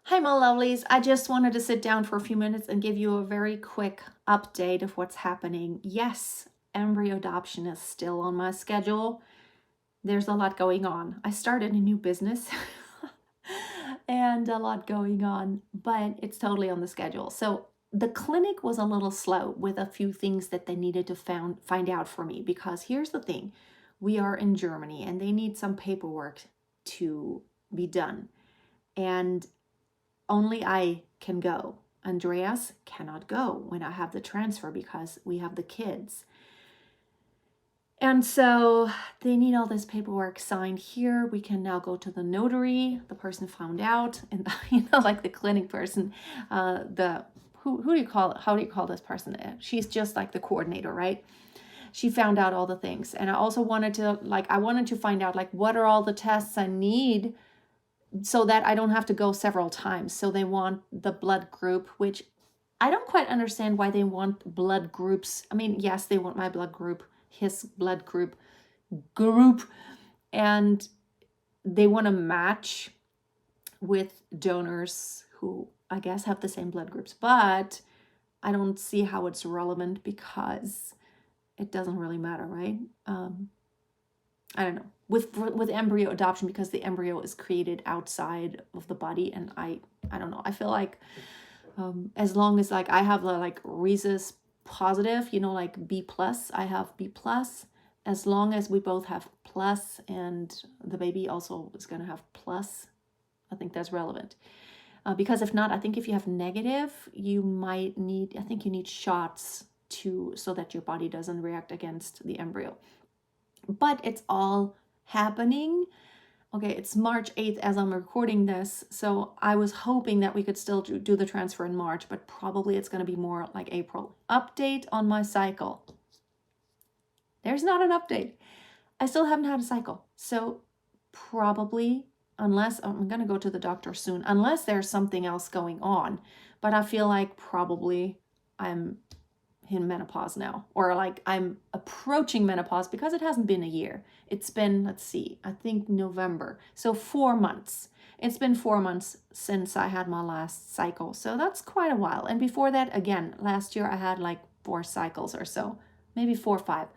Hi, my lovelies. I just wanted to sit down for a few minutes and give you a very quick update of what's happening. Yes, embryo adoption is still on my schedule. There's a lot going on. I started a new business and a lot going on, but it's totally on the schedule. So the clinic was a little slow with a few things that they needed to find out for me, because here's the thing. We are in Germany and they need some paperwork to be done. And only I can go. Andreas cannot go when I have the transfer because we have the kids. And so they need all this paperwork signed here. We can now go to the notary. The person found out, and like the clinic person, who do you call it? How do you call this person? She's just like the coordinator, right? She found out all the things. And I also wanted to find out what are all the tests I need so that I don't have to go several times. So they want the blood group, which I don't quite understand why they want blood groups. I mean, yes, they want my blood group, his blood group, and they want to match with donors who I guess have the same blood groups, but I don't see how it's relevant because it doesn't really matter, right? I don't know. With embryo adoption, because the embryo is created outside of the body, and I don't know. I feel like as long as I have the rhesus positive, like B plus, I have B plus. As long as we both have plus, and the baby also is going to have plus, I think that's relevant. Because if not, I think if you have negative, you might need. I think you need shots so that your body doesn't react against the embryo. But it's all happening. Okay, it's March 8th as I'm recording this, so I was hoping that we could still do the transfer in March, but probably it's going to be more like April. Update on my cycle. There's not an update. I still haven't had a cycle. So probably, unless I'm going to go to the doctor soon, unless there's something else going on, but I feel like probably I'm in menopause now, or I'm approaching menopause, because it hasn't been a year. It's been, let's see, I think November. So 4 months. It's been 4 months since I had my last cycle. So that's quite a while. And before that, again, last year I had 4 cycles or so, maybe 4 or 5,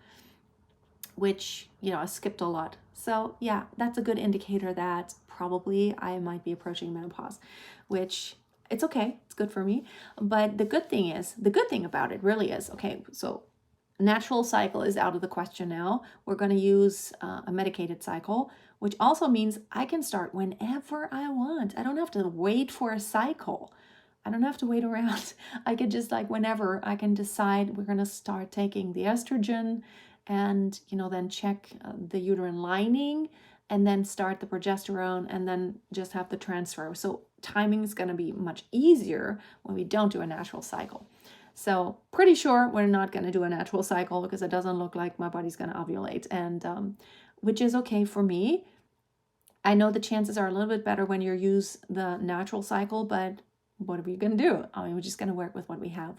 which, I skipped a lot. So yeah, that's a good indicator that probably I might be approaching menopause, which it's okay. It's good for me. But the good thing about it really is, okay, so natural cycle is out of the question now. We're going to use a medicated cycle, which also means I can start whenever I want. I don't have to wait for a cycle. I don't have to wait around. I could just whenever I can decide we're going to start taking the estrogen, and then check the uterine lining, and then start the progesterone, and then just have the transfer. So timing is going to be much easier when we don't do a natural cycle. So pretty sure we're not going to do a natural cycle, because it doesn't look like my body's going to ovulate, and which is okay for me. I know the chances are a little bit better when you use the natural cycle, but what are we going to do? I mean, we're just going to work with what we have.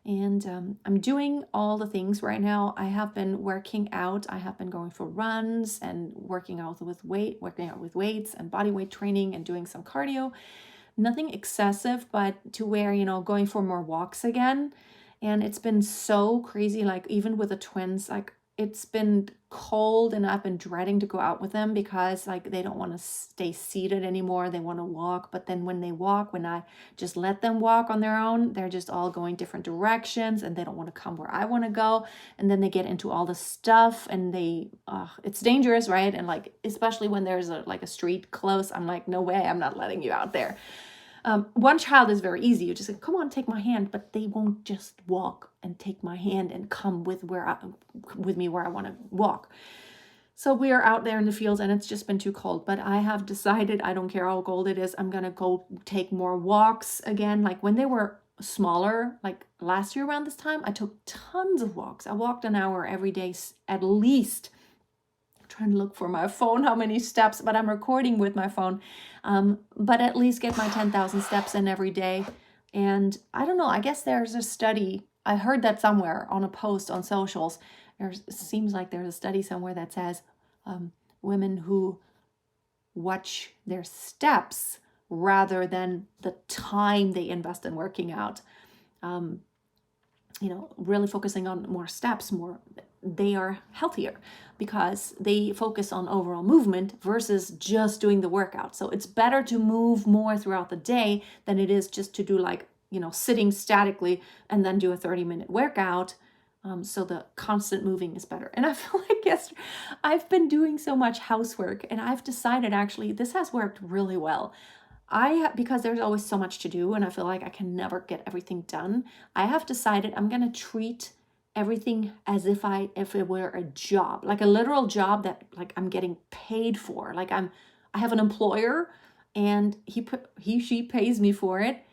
And I'm doing all the things right now. I have been working out. I have been going for runs and working out with weights and body weight training, and doing some cardio. Nothing excessive, but to where, going for more walks again. And it's been so crazy, even with the twins, it's been cold, and I've been dreading to go out with them, because they don't want to stay seated anymore. They want to walk, but then when they walk, when I just let them walk on their own, they're just all going different directions, and they don't want to come where I want to go. And then they get into all the stuff, and it's dangerous, right? And especially when there's a street close, I'm like, no way, I'm not letting you out there. One child is very easy. You just say, come on, take my hand, but they won't just walk and take my hand and come with me where I want to walk. So we are out there in the fields, and it's just been too cold. But I have decided, I don't care how cold it is, I'm going to go take more walks again. When they were smaller, last year around this time, I took tons of walks. I walked an hour every day, at least. Trying to look for my phone, how many steps, but I'm recording with my phone. But at least get my 10,000 steps in every day. And I don't know, I guess there's a study. I heard that somewhere on a post on socials. It seems like there's a study somewhere that says women who watch their steps rather than the time they invest in working out. Really focusing on more steps, they are healthier because they focus on overall movement versus just doing the workout. So it's better to move more throughout the day than it is just to do sitting statically and then do a 30-minute workout. So the constant moving is better. And I feel like I've been doing so much housework, and I've decided actually this has worked really well. Because there's always so much to do and I feel like I can never get everything done, I have decided I'm going to treat everything as if it were a job, like a literal job that like I'm getting paid for. Like I have an employer and she pays me for it.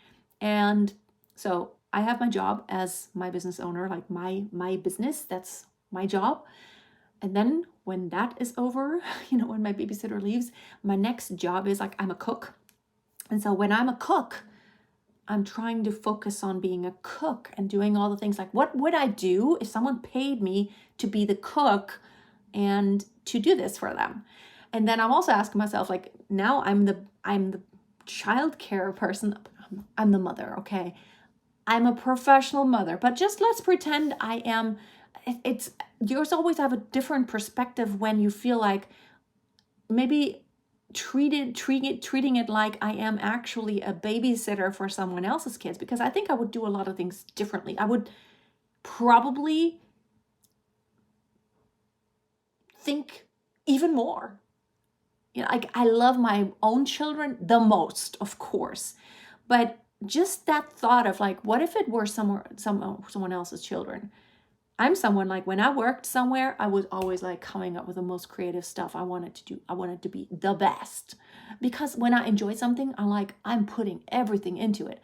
And so I have my job as my business owner, like my business, that's my job. And then when that is over, when my babysitter leaves, my next job is like I'm a cook. And so when I'm a cook, I'm trying to focus on being a cook and doing all the things like, what would I do if someone paid me to be the cook and to do this for them? And then I'm also asking myself, like, now I'm the childcare person. I'm the mother, okay? I'm a professional mother, but just let's pretend I am. You always have a different perspective when you feel like maybe treating it like I am actually a babysitter for someone else's kids, because I think I would do a lot of things differently. I would probably think even more. I love my own children the most, of course, but just that thought of like, what if it were someone else's children? I'm someone like when I worked somewhere, I was always like coming up with the most creative stuff I wanted to do. I wanted to be the best because when I enjoy something, I'm putting everything into it.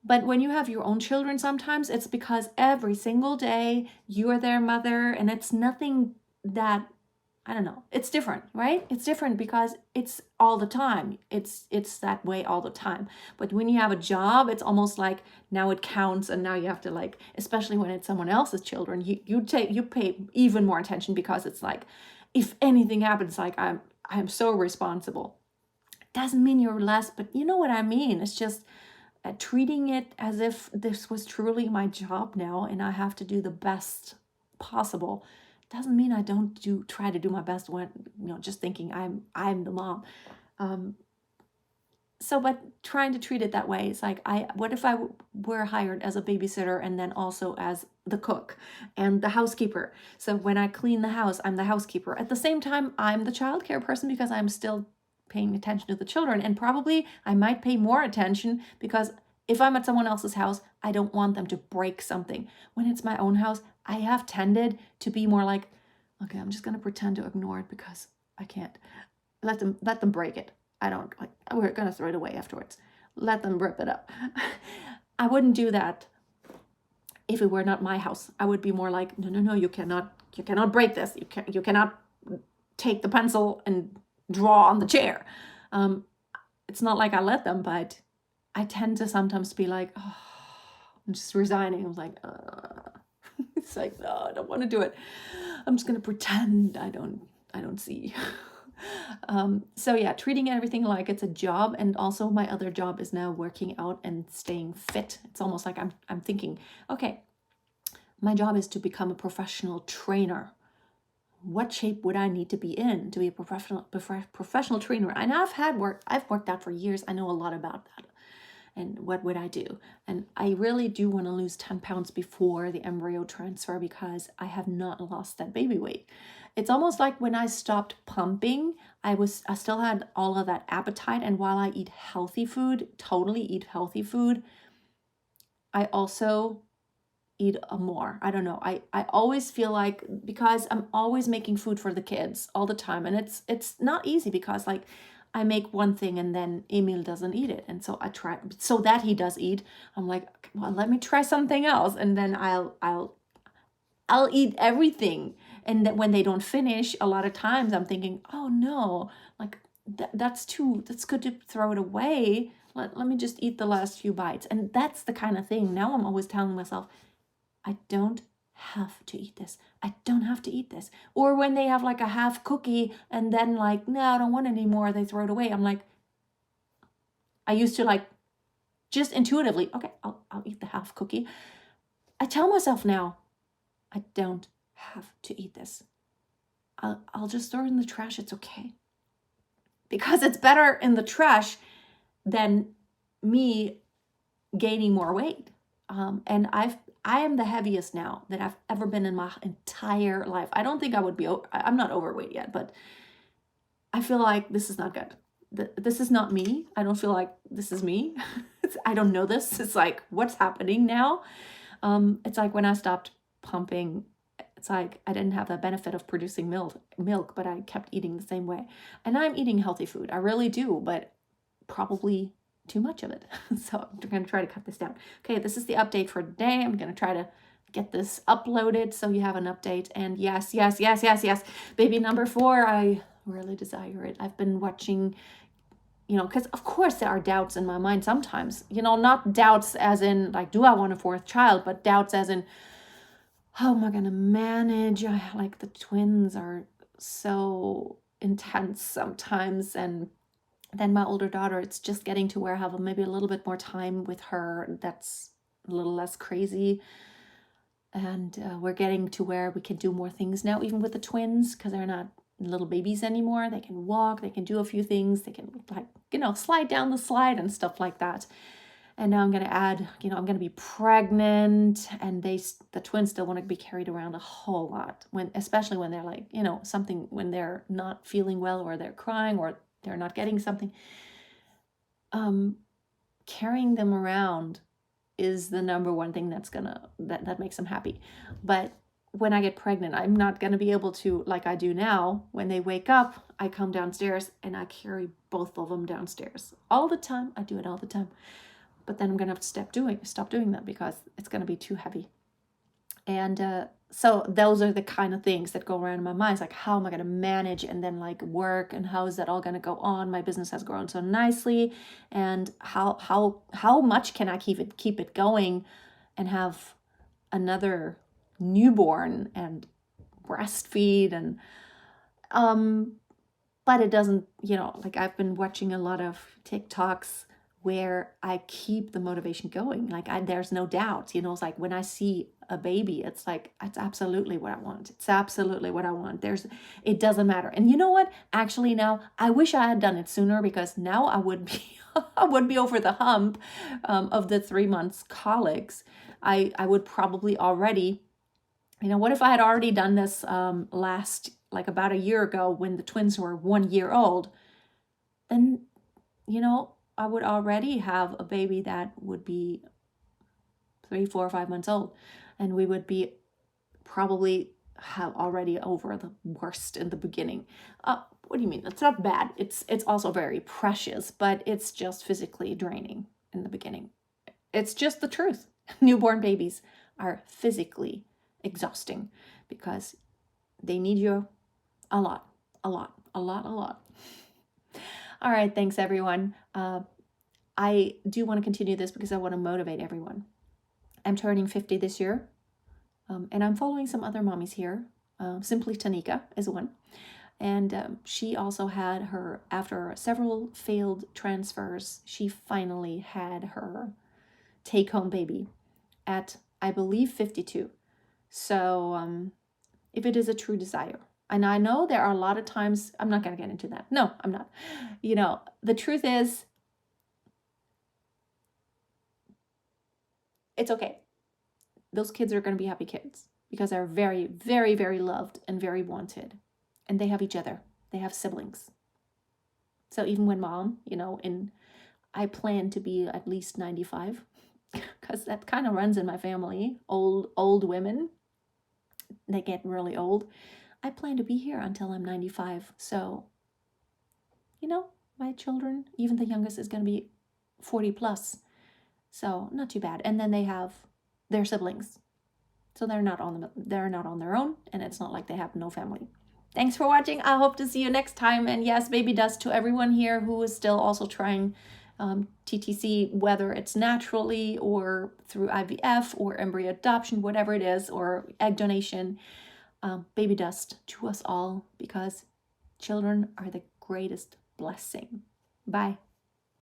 But when you have your own children, sometimes it's because every single day you are their mother, and it's nothing that, I don't know, it's different, right? It's different because it's all the time. It's that way all the time. But when you have a job, it's almost like now it counts, and now you have to, like, especially when it's someone else's children, you pay even more attention, because it's like, if anything happens, like I'm so responsible. Doesn't mean you're less, but you know what I mean. It's just treating it as if this was truly my job now, and I have to do the best possible. Doesn't mean I don't try to do my best when, just thinking I'm the mom. But trying to treat it that way, it's like, what if I were hired as a babysitter and then also as the cook and the housekeeper? So when I clean the house, I'm the housekeeper. At the same time, I'm the childcare person because I'm still paying attention to the children, and probably I might pay more attention because if I'm at someone else's house, I don't want them to break something. When it's my own house, I have tended to be more like, okay, I'm just going to pretend to ignore it because I can't. Let them break it. We're going to throw it away afterwards. Let them rip it up. I wouldn't do that if it were not my house. I would be more like, no, you cannot break this. You cannot take the pencil and draw on the chair. It's not like I let them, but I tend to sometimes be like, oh, I'm just resigning. I'm like, it's like, no, I don't want to do it. I'm just going to pretend I don't see. So yeah, treating everything like it's a job. And also my other job is now working out and staying fit. It's almost like I'm thinking, okay, my job is to become a professional trainer. What shape would I need to be in to be a professional trainer? And I've worked out for years. I know a lot about that. And what would I do? And I really do want to lose 10 pounds before the embryo transfer, because I have not lost that baby weight. It's almost like when I stopped pumping, I still had all of that appetite. And while I totally eat healthy food, I also eat more. I don't know. I always feel like, because I'm always making food for the kids all the time, and it's not easy because like I make one thing and then Emil doesn't eat it, and so I try so that he does eat. I'm like, well, let me try something else, and then I'll eat everything. And that when they don't finish, a lot of times I'm thinking, oh no, like that's good to throw it away. Let me just eat the last few bites. And that's the kind of thing. Now I'm always telling myself, I don't have to eat this. I don't have to eat this. Or when they have like a half cookie and then like, no, I don't want it anymore, they throw it away. I'm like, I used to like just intuitively, okay, I'll eat the half cookie. I tell myself now, I don't have to eat this. I'll just throw it in the trash. It's okay. Because it's better in the trash than me gaining more weight. And I am the heaviest now that I've ever been in my entire life. I don't think I would be, I'm not overweight yet, but I feel like this is not good. This is not me. I don't feel like this is me. I don't know this. It's like, what's happening now? It's like when I stopped pumping, it's like I didn't have the benefit of producing milk, but I kept eating the same way. And I'm eating healthy food. I really do, but probably too much of it. So I'm going to try to cut this down. Okay, this is the update for today. I'm going to try to get this uploaded so you have an update. And yes, baby number 4, I really desire it. I've been watching, because of course there are doubts in my mind sometimes, not doubts as in like, do I want a 4th child, but doubts as in, how am I going to manage? Like the twins are so intense sometimes. And then my older daughter, it's just getting to where I have maybe a little bit more time with her. That's a little less crazy. And we're getting to where we can do more things now, even with the twins, because they're not little babies anymore. They can walk, they can do a few things. They can slide down the slide and stuff like that. And now I'm going to add, I'm going to be pregnant, and the twins still want to be carried around a whole lot, especially when they're like, when they're not feeling well, or they're crying, or they're not getting something. Carrying them around is the number one thing that makes them happy. But when I get pregnant, I'm not going to be able to, like I do now. When they wake up, I come downstairs and I carry both of them downstairs all the time. I do it all the time. But then I'm going to have to stop doing that because it's going to be too heavy. And so those are the kind of things that go around in my mind. It's like, how am I going to manage, and then like work, and how is that all going to go on? My business has grown so nicely, and how much can I keep it going and have another newborn and breastfeed, and but it doesn't, like I've been watching a lot of TikToks where I keep the motivation going. Like there's no doubt, it's like when I see a baby, it's like, it's absolutely what I want. It's absolutely what I want. It doesn't matter. And you know what? Actually now, I wish I had done it sooner, because now I would be, I would be over the hump of the 3 months colics. I would probably already, what if I had already done this like about a year ago when the twins were 1 year old? Then, I would already have a baby that would be 3, 4, 5 months old, and we would be probably have already over the worst in the beginning. What do you mean? It's not bad. It's also very precious, but it's just physically draining in the beginning. It's just the truth. Newborn babies are physically exhausting because they need you a lot. All right, thanks everyone. I do want to continue this because I want to motivate everyone. I'm turning 50 this year, and I'm following some other mommies here. Simply Tanika is one. And she also had after several failed transfers, she finally had her take-home baby at, I believe, 52. So if it is a true desire, and I know there are a lot of times, I'm not going to get into that. No, I'm not. The truth is, it's okay. Those kids are going to be happy kids because they're very, very, very loved and very wanted. And they have each other. They have siblings. So even when mom, I plan to be at least 95 because that kind of runs in my family. Old women, they get really old. I plan to be here until I'm 95. So, my children, even the youngest is going to be 40 plus. So not too bad. And then they have their siblings. So they're not on their own, and it's not like they have no family. Thanks for watching. I hope to see you next time. And yes, baby dust to everyone here who is still also trying TTC, whether it's naturally or through IVF or embryo adoption, whatever it is, or egg donation. Baby dust to us all, because children are the greatest blessing. Bye.